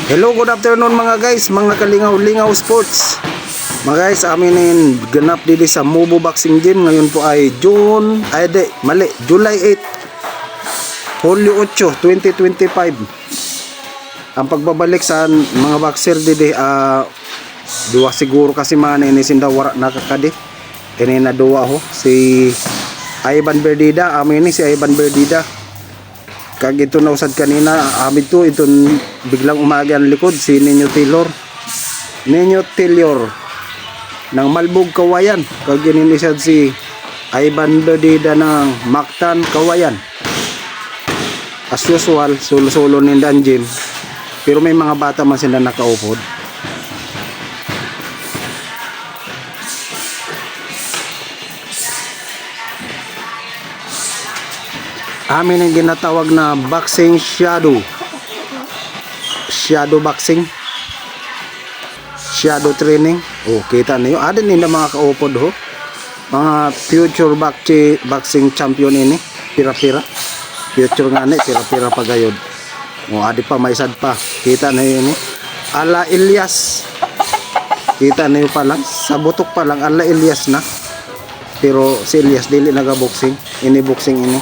Hello, good afternoon mga guys, mga kalingaw-lingaw sports. Mga guys, amin ganap dito sa Mubo Boxing Gym. Ngayon po ay July 8, Hulyo 8, 2025. Ang pagbabalik sa mga boxer dito, duwa siguro kasi man ini sinda wara nakakadi. Ini na duwa ho, si Ivan Berdida, amin ni si Ivan Berdida. Kag ito na usad kanina, amin to, ito biglang umagi ang likod, si Nino Taylor ng Malbog, Kawayan. Kag gininisad si Ivan Berdida ng Mactan, Kawayan. As usual, solo-solo nindan gym. Pero may mga bata man sila nakaupod. Amin ang ginatawag na boxing shadow boxing, shadow training. Kita niyo adin nila mga kaupod ho, mga future boxing champion ini, pira-pira future nga ni, pira-pira pagayod. Adi pa may sad pa, kita niyo ini ala Elias, kita niyo pa lang sa butok pa lang ala Elias na, pero si Elias dili naga boxing, ini boxing ini.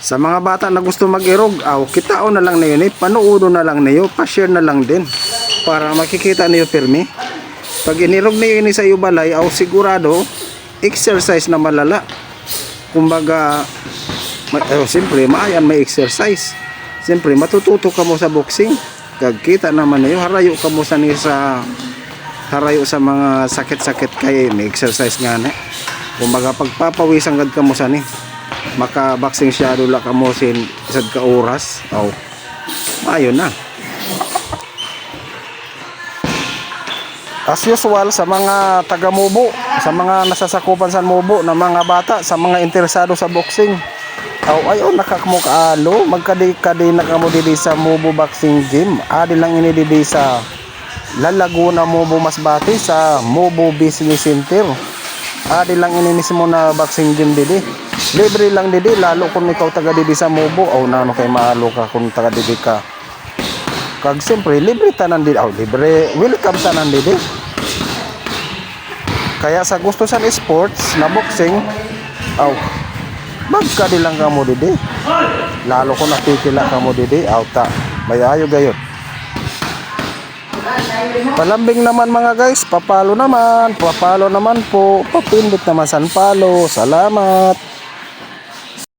Sa mga bata na gusto mag-irog, kitao na lang na yun, panuudo na lang niyo, pa-share na lang din para makikita niyo pirmi. Pag inirog niyo ini sa iyo balay, sigurado exercise na malala. Kumbaga, siyempre maayan may exercise. Siyempre matututo ka mo sa boxing. Kagkita naman niyo, harayo ka mo sa harayo sa mga sakit-sakit kay may exercise nga na. Kumbaga pagpapawisan gad ka mo sa ni, maka boxing shadow la ka mo sin isad ka oras. Ayun na. As usual sa mga taga Mubo, sa mga nasasakupan sa Mubo na mga bata, sa mga interesado sa boxing, ayon nakakmo kaalo magkadi-kadi na kamo didi sa Mubo Boxing Gym. Adi lang ini didi sa La Laguna, Mubo Masbate, sa Mubo Business Center. Adi lang ini mismo na boxing gym didi. Libre lang didi, lalo kung ikaw taga didi sa Mubo, nano kay maalo ka kung taga didi ka. Kag siyempre libre tanan didi, libre, welcome tanan didi. Kaya sa gusto sa sports na boxing, magkadi lang ka mo didi. Lalo kung napipila ka mo didi, mayayo gayot. Palambing naman mga guys, papalo naman po, papindot naman san palo. Salamat.